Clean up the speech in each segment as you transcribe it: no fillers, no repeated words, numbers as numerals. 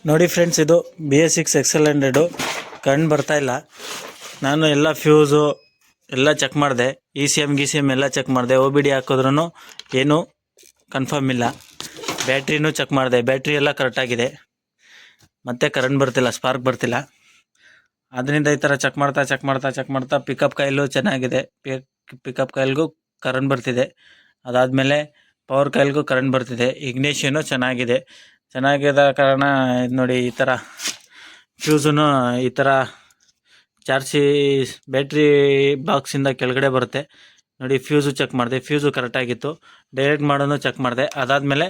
ನೋಡಿ ಫ್ರೆಂಡ್ಸ್, ಇದು BS6 XL100 ಕಣ್ಣು ಬರ್ತಾ ಇಲ್ಲ. ನಾನು ಎಲ್ಲ ಫ್ಯೂಸು ಎಲ್ಲ ಚೆಕ್ ಮಾಡಿದೆ, ECM ಎಲ್ಲ ಚೆಕ್ ಮಾಡಿದೆ. OBD ಹಾಕಿದ್ರೂ ಏನೂ ಕನ್ಫರ್ಮ್ ಇಲ್ಲ. ಬ್ಯಾಟ್ರಿನೂ ಚೆಕ್ ಮಾಡಿದೆ, ಬ್ಯಾಟ್ರಿ ಎಲ್ಲ ಕರೆಕ್ಟಾಗಿದೆ. ಮತ್ತೆ ಕರೆಂಟ್ ಬರ್ತಿಲ್ಲ, ಸ್ಪಾರ್ಕ್ ಬರ್ತಿಲ್ಲ. ಅದರಿಂದ ಈ ಥರ ಚೆಕ್ ಮಾಡ್ತಾ ಪಿಕಪ್ ಕಾಯಿಲು ಚೆನ್ನಾಗಿದೆ. ಪಿಕಪ್ ಕಾಯಿಲ್ಗೂ ಕರೆಂಟ್ ಬರ್ತಿದೆ. ಅದಾದಮೇಲೆ ಪವರ್ ಕಾಯಿಲ್ಗೂ ಕರೆಂಟ್ ಬರ್ತಿದೆ. ಇಗ್ನಿಷನ್ನು ಚೆನ್ನಾಗಿದ ಕಾರಣ ಇದು ನೋಡಿ, ಈ ಥರ ಫ್ಯೂಸನ್ನು ಈ ಥರ ಚಾರ್ಜಿ ಬ್ಯಾಟ್ರಿ ಬಾಕ್ಸಿಂದ ಕೆಳಗಡೆ ಬರುತ್ತೆ ನೋಡಿ. ಫ್ಯೂಸು ಚೆಕ್ ಮಾಡಿದೆ, ಫ್ಯೂಸು ಕರೆಕ್ಟಾಗಿತ್ತು. ಡೈರೆಕ್ಟ್ ಮಾಡೋನು ಚೆಕ್ ಮಾಡಿದೆ. ಅದಾದಮೇಲೆ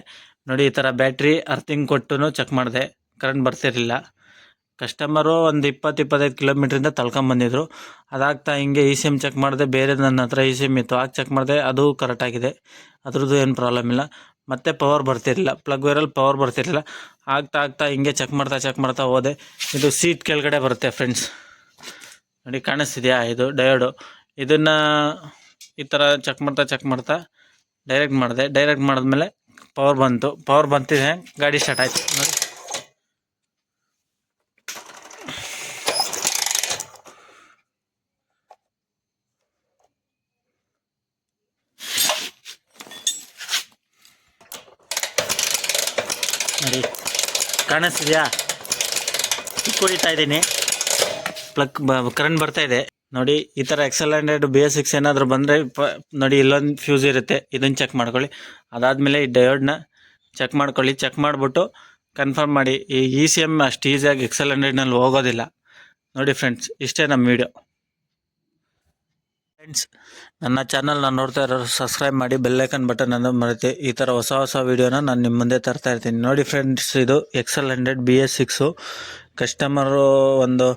ನೋಡಿ, ಈ ಥರ ಬ್ಯಾಟ್ರಿ ಅರ್ಥಿಂಗ್ ಕೊಟ್ಟು ಚೆಕ್ ಮಾಡಿದೆ, ಕರೆಂಟ್ ಬರ್ತಿರಲಿಲ್ಲ. ಕಸ್ಟಮರು ಒಂದು 20-25 ಕಿಲೋಮೀಟ್ರಿಂದ ತಳ್ಕೊಂಬಂದಿದ್ರು. ಅದಾಗ್ತಾ ಹಿಂಗೆ ECM ಚೆಕ್ ಮಾಡಿದೆ, ಬೇರೆ ನನ್ನ ಹತ್ರ ECM ಇತ್ತು, ಆಗ ಚೆಕ್ ಮಾಡಿದೆ, ಅದು ಕರೆಕ್ಟಾಗಿದೆ, ಅದ್ರದ್ದು ಏನು ಪ್ರಾಬ್ಲಮ್ ಇಲ್ಲ. ಮತ್ತು ಪವರ್ ಬರ್ತಿರಲಿಲ್ಲ, ಪ್ಲಗ್ ವೈರಲ್ಲಿ ಪವರ್ ಬರ್ತಿರಲಿಲ್ಲ. ಆಗ್ತಾ ಹಿಂಗೆ ಚೆಕ್ ಮಾಡ್ತಾ ಹೋದೆ. ಇದು ಸೀಟ್ ಕೆಳಗಡೆ ಬರುತ್ತೆ ಫ್ರೆಂಡ್ಸ್, ನೋಡಿ ಕಾಣಿಸ್ತಿದೆಯಾ? ಇದು ಡಯೋಡು. ಇದನ್ನು ಈ ಥರ ಚೆಕ್ ಮಾಡ್ತಾ ಡೈರೆಕ್ಟ್ ಮಾಡಿದೆ. ಡೈರೆಕ್ಟ್ ಮಾಡಿದ್ಮೇಲೆ ಪವರ್ ಬಂತಿದೆ, ಗಾಡಿ ಸ್ಟಾರ್ಟ್ ಆಯಿತು ನೋಡಿ. ನೋಡಿ ಕಾಣಿಸ್ತಿದೆಯಾ? ಕುಡಿತಾ ಇದ್ದೀನಿ, ಪ್ಲಗ್ ಕರೆಂಟ್ ಬರ್ತಾ ಇದೆ ನೋಡಿ. ಈ ಥರ XL100 BS6 ಏನಾದರೂ ಬಂದರೆ ನೋಡಿ, ಇಲ್ಲೊಂದು ಫ್ಯೂಸ್ ಇರುತ್ತೆ, ಇದನ್ನು ಚೆಕ್ ಮಾಡ್ಕೊಳ್ಳಿ. ಅದಾದಮೇಲೆ ಈ ಡಯೋಡ್ನ ಚೆಕ್ ಮಾಡ್ಕೊಳ್ಳಿ. ಚೆಕ್ ಮಾಡಿಬಿಟ್ಟು ಕನ್ಫರ್ಮ್ ಮಾಡಿ. ಈ ECM ಅಷ್ಟು ಈಸಿಯಾಗಿ XL100ನಲ್ಲಿ ಹೋಗೋದಿಲ್ಲ ನೋಡಿ ಫ್ರೆಂಡ್ಸ್. ಇಷ್ಟೇ ನಮ್ಮ ವಿಡಿಯೋ ಫ್ರೆಂಡ್ಸ್. ನನ್ನ ಚಾನಲ್ನ ನೋಡ್ತಾ ಇರೋರು ಸಬ್ಸ್ಕ್ರೈಬ್ ಮಾಡಿ, ಬೆಲ್ಲೈಕನ್ ಬಟನ್ ಅನ್ನು ಮರೆತು ಈ ಥರ ಹೊಸ ವೀಡಿಯೋನ ನಾನು ನಿಮ್ಮ ಮುಂದೆ ತರ್ತಾ ಇರ್ತೀನಿ ನೋಡಿ ಫ್ರೆಂಡ್ಸ್. ಇದು XL100 BS6 ಕಸ್ಟಮರು ಒಂದು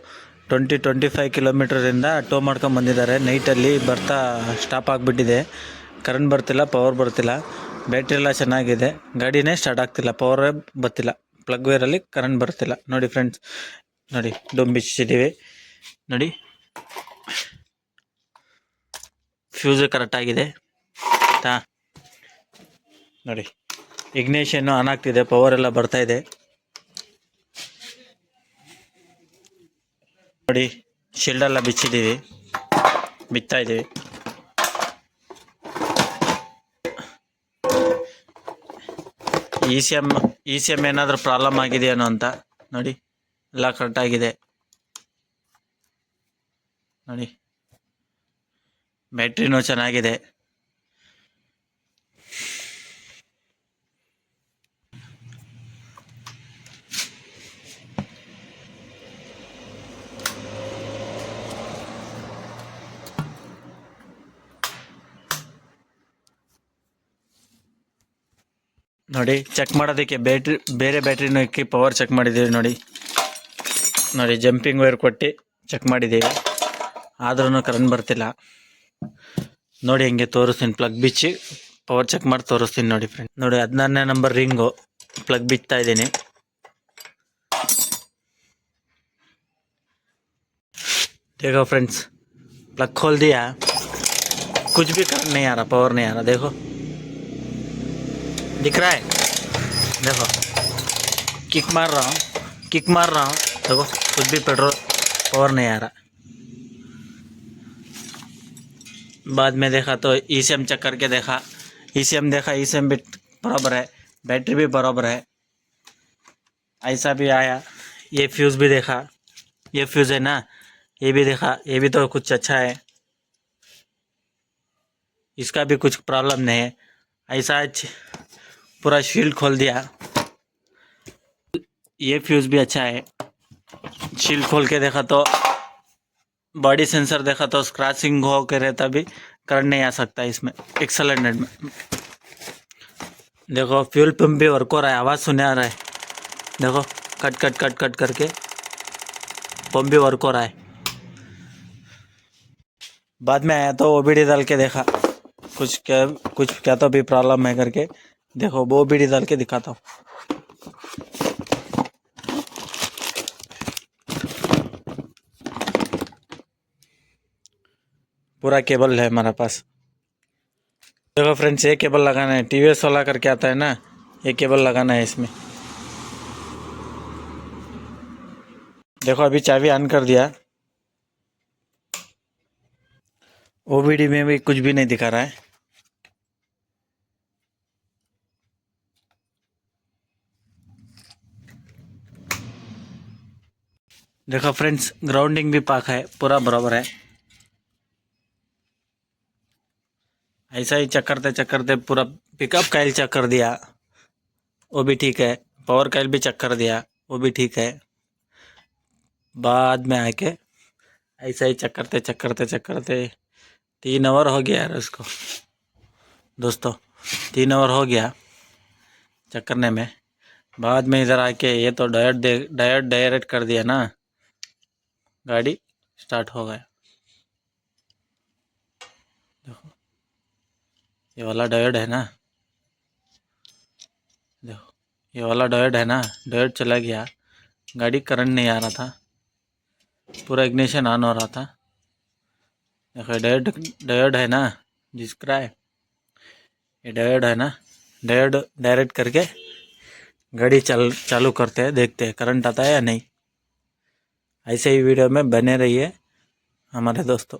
20-25 ಕಿಲೋಮೀಟ್ರಿಂದ ಟೋ ಮಾಡ್ಕೊಂಡು ಬಂದಿದ್ದಾರೆ. ನೈಟಲ್ಲಿ ಬರ್ತಾ ಸ್ಟಾಪ್ ಆಗಿಬಿಟ್ಟಿದೆ, ಕರೆಂಟ್ ಬರ್ತಿಲ್ಲ, ಪವರ್ ಬರ್ತಿಲ್ಲ, ಬ್ಯಾಟ್ರಿ ಎಲ್ಲ ಚೆನ್ನಾಗಿದೆ, ಗಾಡಿನೇ ಸ್ಟಾರ್ಟ್ ಆಗ್ತಿಲ್ಲ, ಪವರೇ ಬರ್ತಿಲ್ಲ, ಪ್ಲಗ್ ವೈರಲ್ಲಿ ಕರೆಂಟ್ ಬರ್ತಿಲ್ಲ ನೋಡಿ ಫ್ರೆಂಡ್ಸ್. ನೋಡಿ ಡೊಂಬಿಚ್ಚಿದ್ದೀವಿ ನೋಡಿ, ಫ್ಯೂಸು ಕರೆಕ್ಟಾಗಿದೆ ನೋಡಿ. ಇಗ್ನೇಷನ್ನು ಆನ್ ಆಗ್ತಿದೆ, ಪವರ್ ಎಲ್ಲ ಬರ್ತಾ ಇದೆ ನೋಡಿ. ಶೀಲ್ಡೆಲ್ಲ ಬಿಚ್ತಾ ಇದ್ದೀವಿ. ECM ಏನಾದರೂ ಪ್ರಾಬ್ಲಮ್ ಆಗಿದೆಯೇನೋ ಅಂತ ನೋಡಿ, ಎಲ್ಲ ಕರೆಕ್ಟಾಗಿದೆ ನೋಡಿ. ಬ್ಯಾಟ್ರಿನೂ ಚೆನ್ನಾಗಿದೆ. ನೋಡಿ ಚೆಕ್ ಮಾಡೋದಕ್ಕೆ ಬೇರೆ ಬ್ಯಾಟ್ರಿನೂ ಇಕ್ಕಿ ಪವರ್ ಚೆಕ್ ಮಾಡಿದ್ದೀವಿ ನೋಡಿ. ಜಂಪಿಂಗ್ ವೈರ್ ಕೊಟ್ಟು ಚೆಕ್ ಮಾಡಿದ್ದೀವಿ, ಆದ್ರೂ ಕರೆಂಟ್ ಬರ್ತಿಲ್ಲ ನೋಡಿ. ಹಿಂಗೆ ತೋರಿಸ್ತೀನಿ, ಪ್ಲಗ್ ಬಿಚ್ಚಿ ಪವರ್ ಚೆಕ್ ಮಾಡಿ ತೋರಿಸ್ತೀನಿ ನೋಡಿ ಫ್ರೆಂಡ್. ನೋಡಿ 16ನೇ ನಂಬರ್ ರಿಂಗು ಪ್ಲಗ್ ಬಿಚ್ತಾ ಇದ್ದೀನಿ. देखो फ्रेंड्स, प्लग खोल दिया, कुछ भी करंट नहीं आ रहा, पावर नहीं आ रहा. देखो दिख रहा है, देखो किक मार रहा हूँ, देखो कुछ भी पेट्रोल पावर नहीं आ रहा. बाद में देखा तो ECM चेक करके देखा, ECM भी बराबर है, बैटरी भी बराबर है, ऐसा भी आया. ये फ्यूज़ भी देखा, ये फ्यूज़ है ना, ये भी देखा, ये भी तो कुछ अच्छा है, इसका भी कुछ प्रॉब्लम नहीं है. ऐसा पूरा शील्ड खोल दिया. ये फ्यूज़ भी अच्छा है. शील्ड खोल के देखा तो बॉडी सेंसर देखा तो स्क्रैचिंग हो के रहता भी करंट नहीं आ सकता इसमें. XL100 में देखो फ्यूल पंप भी वर्क हो रहा है, आवाज़ सुने आ रहा है. देखो कट करके पंप भी वर्क हो रहा है. बाद में आया तो OBD डाल के देखा, कुछ क्या तो भी प्रॉब्लम है करके. देखो वो OBD डाल के दिखाता हूँ. पूरा केबल है हमारे पास. देखो फ्रेंड्स, ये केबल लगाना है, TVS वाला करके आता है ना, ये केबल लगाना है इसमें. देखो अभी चाबी ऑन कर दिया, ओबीडी में भी कुछ भी नहीं दिखा रहा है। देखो फ्रेंड्स, ग्राउंडिंग भी पाक है, पूरा बराबर है। ऐसा ही चक्करते चक्करते पूरा पिकअप काइल चेक कर दिया, वो भी ठीक है। पावर काइल भी चेक कर दिया, वो भी ठीक है। बाद में आके ऐसा ही चक्करते चक्करते चक्करते 3 आवर हो गया यार उसको दोस्तों, 3 आवर हो गया चक्करने में। बाद में इधर आके ये तो डायरेक्ट डायरेक्ट कर दिया ना, गाड़ी स्टार्ट हो गया। देखो ये वाला डायोड है ना, देखो ये वाला डायोड है ना, डायोड चला गया, गाड़ी करंट नहीं आ रहा था, पूरा इग्निशन ऑन हो रहा था। देखो डायोड डायोड है ना, जिसका है ये डायोड है ना, डायोड डायरेक्ट करके गाड़ी चालू करते हैं, देखते हैं करंट आता है या नहीं। ऐसे ही वीडियो में बने रहिए हमारे दोस्तों।